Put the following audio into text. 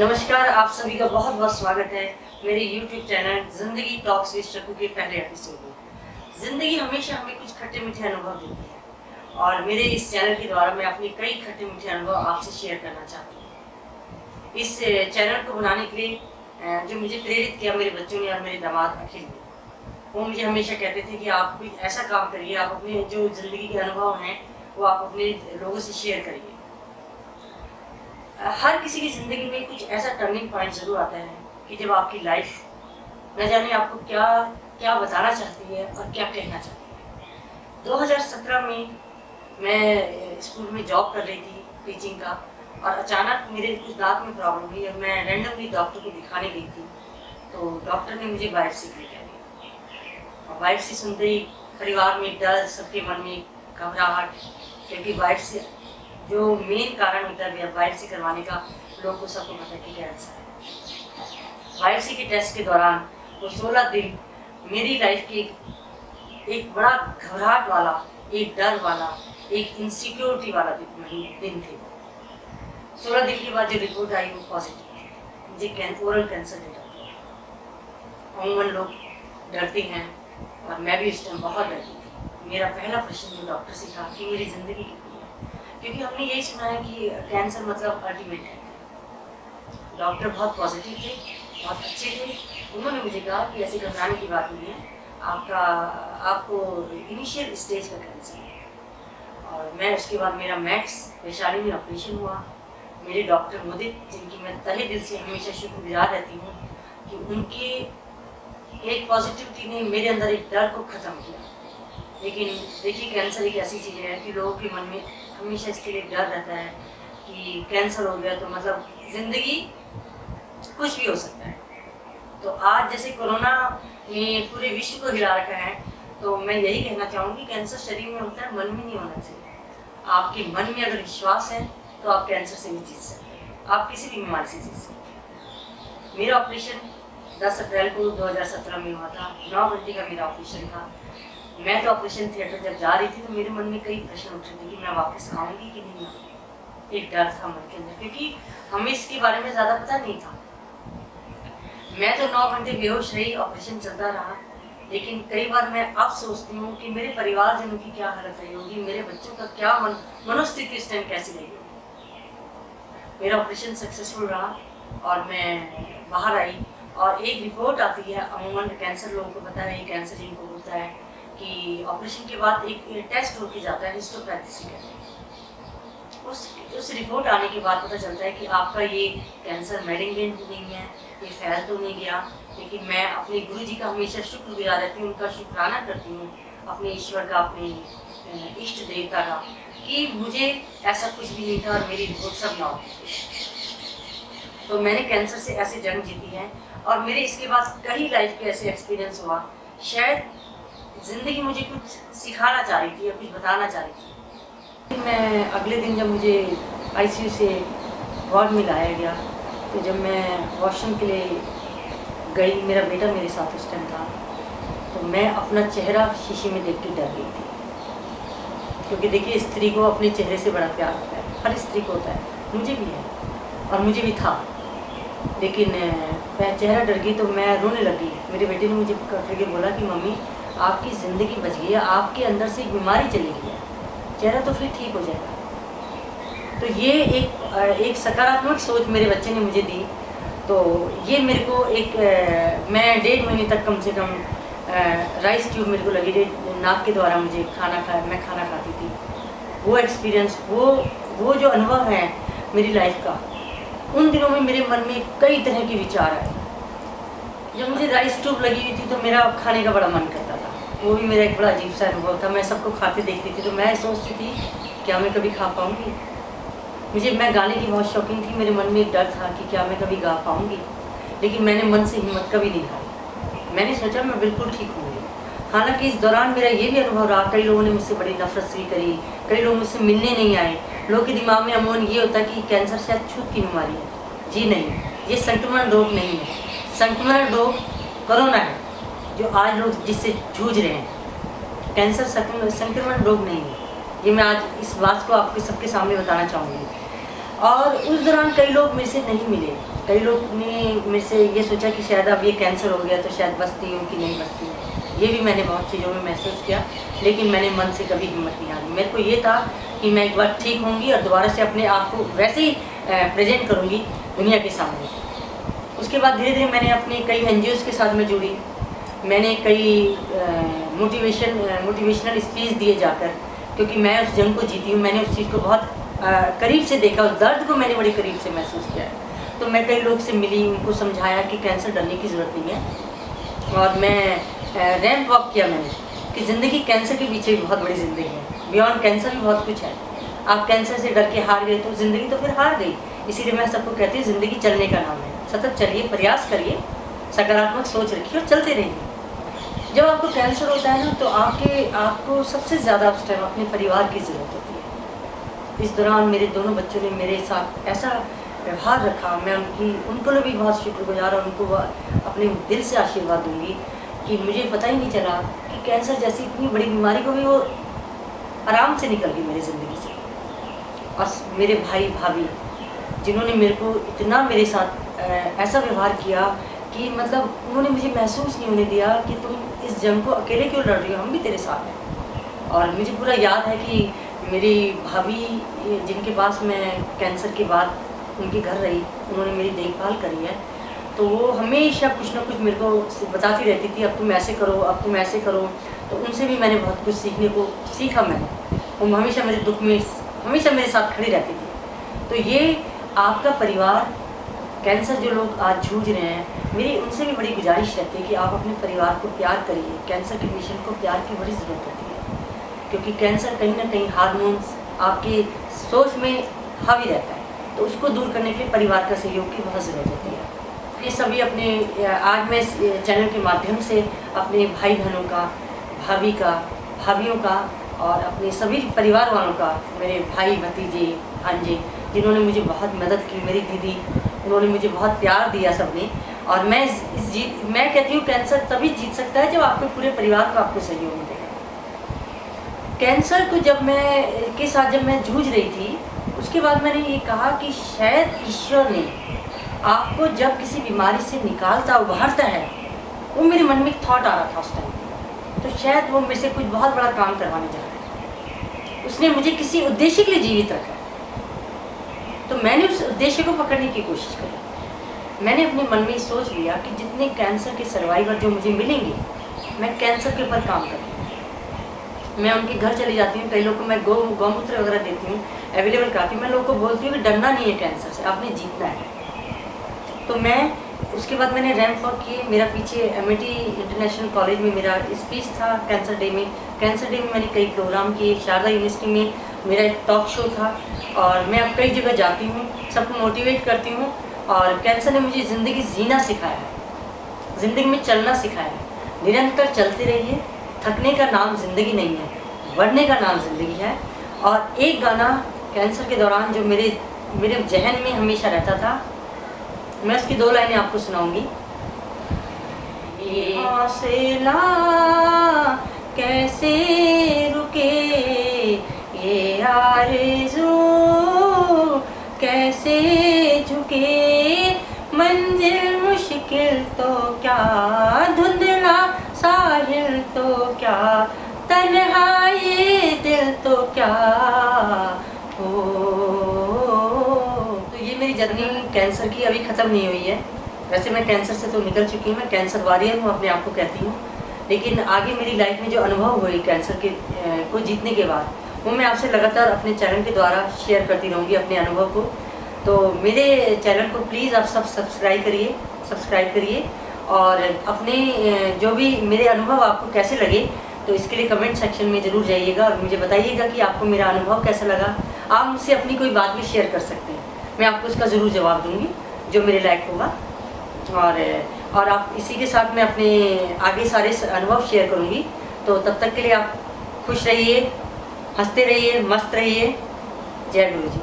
नमस्कार, आप सभी का बहुत बहुत स्वागत है मेरे YouTube चैनल जिंदगी टॉक्स विद शकू के पहले एपिसोड में। जिंदगी हमेशा हमें कुछ खट्टे मीठे अनुभव देती है और मेरे इस चैनल के द्वारा मैं अपने कई खट्टे मीठे अनुभव आपसे शेयर करना चाहती हूँ। इस चैनल को बनाने के लिए जो मुझे प्रेरित किया मेरे बच्चों ने और मेरे दामाद अखिल ने, वो मुझे हमेशा कहते थे कि आप कुछ ऐसा काम करिए, आप अपने जो ज़िंदगी के अनुभव हैं वो आप अपने लोगों से शेयर करिए। हर किसी की ज़िंदगी में कुछ ऐसा टर्निंग पॉइंट ज़रूर आता है कि जब आपकी लाइफ न जाने आपको क्या क्या बताना चाहती है और क्या कहना चाहती है। 2017 में मैं स्कूल में जॉब कर रही थी टीचिंग का, और अचानक मेरे कुछ दांत में प्रॉब्लम हुई और मैं रैंडमली डॉक्टर को दिखाने गई थी। तो डॉक्टर ने मुझे बायोप्सी के लिए कह दिया, और बायोप्सी सुनते ही परिवार में डर, सबके मन में घबराहट, क्योंकि बायोप्सी जो मेन कारण होता है बायोप्सी करवाने का, लोगों को सबको पता है कि कैंसर है। बायोप्सी के टेस्ट के दौरान वो 16 दिन मेरी लाइफ के एक बड़ा घबराहट वाला, एक डर वाला, एक इनसिक्योरिटी वाला दिन थे। 16 दिन के बाद जो रिपोर्ट आई वो पॉजिटिव थी, मुझे ओरल कैंसर डिटेक्ट। अमूमन लोग डरते हैं और मैं भी उस टाइम बहुत डरती थी। मेरा पहला प्रश्न जो डॉक्टर से था कि मेरी ज़िंदगी कितनी है, क्योंकि हमने यही सुना है कि कैंसर मतलब अल्टीमेट है। डॉक्टर बहुत पॉजिटिव थे, बहुत अच्छे थे। उन्होंने मुझे कहा कि ऐसे घबराने की बात नहीं है, आपको इनिशियल स्टेज का कैंसर है। और मैं उसके बाद मेरा मैक्स वैशाली में ऑपरेशन हुआ। मेरे डॉक्टर मुदित, जिनकी मैं तहे दिल से हमेशा शुक्रगुजार रहती हूँ कि उनके एक पॉजिटिविटी ने मेरे अंदर एक डर को ख़त्म किया। लेकिन देखिए, कैंसर एक ऐसी चीज़ है कि लोगों के मन में हमेशा इसके लिए डर रहता है कि कैंसर हो गया तो मतलब ज़िंदगी कुछ भी हो सकता है। तो आज जैसे कोरोना ने पूरे विश्व को हिला रखा है, तो मैं यही कहना चाहूँगी, कैंसर शरीर में होता है, मन में नहीं होना चाहिए। आपके मन में अगर विश्वास है तो आप कैंसर से भी जीत सकते हैं, आप किसी भी बीमारी से जीत सकते हैं। मेरा ऑपरेशन 10 अप्रैल को 2017 में हुआ था। 9 घंटे का मेरा ऑपरेशन था। मैं तो ऑपरेशन थिएटर जब जा रही थी तो मेरे मन में कई प्रश्न उठ रहे थे कि मैं वापस आऊँगी कि नहीं आऊँगी। एक डर था मन के अंदर, क्योंकि हमें इसके बारे में ज़्यादा पता नहीं था। मैं तो 9 घंटे बेहोश रही, ऑपरेशन चलता रहा। लेकिन कई बार मैं अब सोचती हूँ कि मेरे परिवारजनों की क्या हालत रही होगी, मेरे बच्चों का क्या मनोस्थिति इस टाइम कैसी रही होगी। मेरा ऑपरेशन सक्सेसफुल रहा और मैं बाहर आई, और एक रिपोर्ट आती है, अमूमन कैंसर लोगों को पता है, ये कैंसर जिनको होता है कि ऑपरेशन के बाद एक टेस्ट होके जाता है, हिस्टोपैथी कहते हैं। उस रिपोर्ट आने के बाद पता चलता है कि आपका ये कैंसर मैलिग्नेंट नहीं है, ये फैल तो नहीं गया। लेकिन मैं अपने गुरुजी का हमेशा शुक्रगुजार रहती हूँ, उनका शुक्राना करती हूँ, अपने ईश्वर का, अपने इष्ट देवता का, कि मुझे ऐसा कुछ भी नहीं था और मेरी रिपोर्ट सब नॉर्मल थी। तो मैंने कैंसर से ऐसे जंग जीती है, और मेरे इसके बाद कई लाइफ के ऐसे एक्सपीरियंस हुआ। शायद ज़िंदगी मुझे कुछ सिखाना चाह रही थी या कुछ बताना चाह रही थी। मैं अगले दिन जब मुझे आईसीयू से वार्ड में लाया गया, तो जब मैं वॉशरूम के लिए गई, मेरा बेटा मेरे साथ उस टाइम था, तो मैं अपना चेहरा शीशे में देख के डर गई थी। क्योंकि देखिए, स्त्री को अपने चेहरे से बड़ा प्यार होता है, हर स्त्री को होता है, मुझे भी है और मुझे भी था। लेकिन मैं चेहरा डर गई तो मैं रोने लगी। मेरे बेटे ने मुझे पकड़ के बोला कि मम्मी, आपकी ज़िंदगी बच गई है, आपके अंदर से एक बीमारी चली गई है, चेहरा तो फिर ठीक हो जाएगा। तो ये एक सकारात्मक सोच मेरे बच्चे ने मुझे दी। तो ये मेरे को मैं 1.5 महीने तक कम से कम राइस ट्यूब मेरे को लगी, नाक के द्वारा मुझे मैं खाना खाती थी। वो एक्सपीरियंस, वो जो अनुभव है मेरी लाइफ का, उन दिनों में मेरे मन में कई तरह के विचार आए। जब मुझे राइस ट्यूब लगी हुई थी तो मेरा खाने का बड़ा मन करता था, वो भी मेरा एक बड़ा अजीब सा अनुभव था। मैं सबको खाते देखती थी तो मैं सोचती थी क्या मैं कभी खा पाऊँगी। मैं गाने की बहुत शौकीन थी, मेरे मन में एक डर था कि क्या मैं कभी गा पाऊँगी। लेकिन मैंने मन से हिम्मत कभी नहीं हारी, मैंने सोचा मैं बिल्कुल ठीक होंगी। हालांकि इस दौरान मेरा ये भी अनुभव रहा, कई लोगों ने मुझसे बड़ी नफरत भी करी, कई लोग मुझसे मिलने नहीं आए। लोगों के दिमाग में अमूमन ये होता है कि कैंसर शायद छूत की बीमारी है। जी नहीं, ये संक्रमण रोग नहीं है। संक्रमण रोग कोरोना है जो आज लोग जिससे जूझ रहे हैं। कैंसर संक्रमण रोग नहीं है। ये मैं आज इस बात को आपके सबके सामने बताना चाहूँगी। और उस दौरान कई लोग मेरे से नहीं मिले, कई लोग ने मेरे से ये सोचा कि शायद अब ये कैंसर हो गया तो शायद बचती हूँ कि नहीं बचती हूँ। ये भी मैंने बहुत चीज़ों में महसूस किया, लेकिन मैंने मन से कभी हिम्मत नहीं हारी। मेरे को ये था कि मैं एक बार ठीक होंगी और दोबारा से अपने आप को वैसे ही प्रेजेंट करूँगी दुनिया के सामने। उसके बाद धीरे धीरे मैंने अपने कई NGOs के साथ में जुड़ी, मैंने कई मोटिवेशनल स्पीच दिए जाकर, क्योंकि मैं उस जंग को जीती हूँ, मैंने उस चीज़ को बहुत करीब से देखा, उस दर्द को मैंने बड़ी करीब से महसूस किया है। तो मैं कई लोग से मिली, उनको समझाया कि कैंसर डरने की ज़रूरत नहीं है। और मैं रैंप वॉक किया मैंने कि ज़िंदगी कैंसर के पीछे भी बहुत बड़ी ज़िंदगी है, बियॉन्ड कैंसर भी बहुत कुछ है। आप कैंसर से डर के हार गए तो ज़िंदगी तो फिर हार गई। इसीलिए मैं सबको कहती हूँ ज़िंदगी चलने का नाम है। सतत चलिए, प्रयास करिए, सकारात्मक सोच रखिए और चलते रहिए। जब आपको कैंसर होता है ना तो आपको सबसे ज़्यादा उस टाइम अपने परिवार की ज़रूरत होती है। इस दौरान मेरे दोनों बच्चों ने मेरे साथ ऐसा व्यवहार रखा, मैं उनको भी बहुत शुक्रगुजार और उनको अपने दिल से आशीर्वाद दूंगी कि मुझे पता ही नहीं चला कि कैंसर जैसी इतनी बड़ी बीमारी को भी वो आराम से निकल गई मेरी ज़िंदगी से। और मेरे भाई भाभी जिन्होंने मेरे को इतना मेरे साथ ऐसा व्यवहार किया कि मतलब उन्होंने मुझे महसूस नहीं होने दिया कि तुम इस जंग को अकेले क्यों लड़ रही हो, हम भी तेरे साथ हैं। और मुझे पूरा याद है कि मेरी भाभी जिनके पास मैं कैंसर के बाद उनके घर रही, उन्होंने मेरी देखभाल करी है, तो वो हमेशा कुछ ना कुछ मेरे को बताती रहती थी, अब तुम ऐसे करो, अब तुम ऐसे करो। तो उनसे भी मैंने बहुत कुछ सीखा मैंने। वो हमेशा मेरे दुख में हमेशा मेरे साथ खड़ी रहती थी। तो ये आपका परिवार, कैंसर जो लोग आज जूझ रहे हैं, मेरी उनसे भी बड़ी गुजारिश रहती है कि आप अपने परिवार को प्यार करिए। कैंसर के पेशेंट को प्यार की बड़ी ज़रूरत होती है, क्योंकि कैंसर कहीं ना कहीं हार्मोन्स आपके सोच में हावी रहता है, तो उसको दूर करने के लिए परिवार का सहयोग की बहुत ज़रूरत होती है। ये सभी अपने आज मैं इस चैनल के माध्यम से अपने भाई बहनों का, भाभी का, भाभीयों का और अपने सभी परिवार वालों का, मेरे भाई भतीजे भांजे जिन्होंने मुझे बहुत मदद की, मेरी दीदी, उन्होंने मुझे बहुत प्यार दिया सबने। और मैं कहती हूँ कैंसर तभी जीत सकता है जब आपके पूरे परिवार को आपको सहयोग मिलेगा। कैंसर को जब मैं जूझ रही थी, उसके बाद मैंने ये कहा कि शायद ईश्वर ने आपको जब किसी बीमारी से निकालता, उभारता है, वो मेरे मन में एक थॉट आ रहा था उस टाइम, तो शायद वो मेरे से कुछ बहुत बड़ा काम करवाने जा रहा है। उसने मुझे किसी उद्देश्य के लिए जीवित रखा, तो मैंने उस उद्देश्य को पकड़ने की कोशिश करी। मैंने अपने मन में सोच लिया कि जितने कैंसर के सर्वाइवर जो मुझे मिलेंगे, मैं कैंसर के ऊपर काम करूँगी। मैं उनके घर चली जाती हूँ, कई लोग को मैं गौमूत्र वगैरह देती हूँ, अवेलेबल कराती हूँ। मैं लोगों को बोलती हूँ कि डरना नहीं है कैंसर से, आपने जीतना है। तो मैं उसके बाद मैंने रैंप वॉक किए। मेरा पीछे MIT इंटरनेशनल कॉलेज में मेरा स्पीच था कैंसर डे में। कैंसर डे में मैंने कई प्रोग्राम किए। शारदा यूनिवर्सिटी में मेरा एक टॉक शो था, और मैं अब कई जगह जाती हूँ, सबको मोटिवेट करती हूँ। और कैंसर ने मुझे ज़िंदगी जीना सिखाया है, ज़िंदगी में चलना सिखाया है। निरंतर चलते रहिए, थकने का नाम ज़िंदगी नहीं है, बढ़ने का नाम ज़िंदगी है। और एक गाना कैंसर के दौरान जो मेरे जहन में हमेशा रहता था, मैं उसकी 2 लाइनें आपको सुनाऊंगी। ये हौसला कैसे रुके, ये आरज़ू कैसे झुके, मंजिल मुश्किल तो क्या, धुंधला साहिल तो क्या, तन्हाई दिल तो क्या हो। तो ये मेरी जर्नी कैंसर की अभी ख़त्म नहीं हुई है। वैसे मैं कैंसर से तो निकल चुकी हूँ, मैं कैंसर वॉरियर हूँ अपने आप को कहती हूँ। लेकिन आगे मेरी लाइफ में जो अनुभव हुए कैंसर को जीतने के बाद, वो मैं आपसे लगातार अपने चैनल के द्वारा शेयर करती रहूँगी अपने अनुभव को। तो मेरे चैनल को प्लीज़ आप सब सब्सक्राइब करिए और अपने जो भी मेरे अनुभव आपको कैसे लगे, तो इसके लिए कमेंट सेक्शन में ज़रूर जाइएगा और मुझे बताइएगा कि आपको मेरा अनुभव कैसा लगा। आप मुझसे अपनी कोई बात भी शेयर कर सकते हैं, मैं आपको उसका ज़रूर जवाब दूँगी जो मेरे लायक होगा। और आप इसी के साथ मैं अपने आगे सारे अनुभव शेयर करूँगी। तो तब तक के लिए आप खुश रहिए, हंसते रहिए, मस्त रहिए। जय गुरु जी।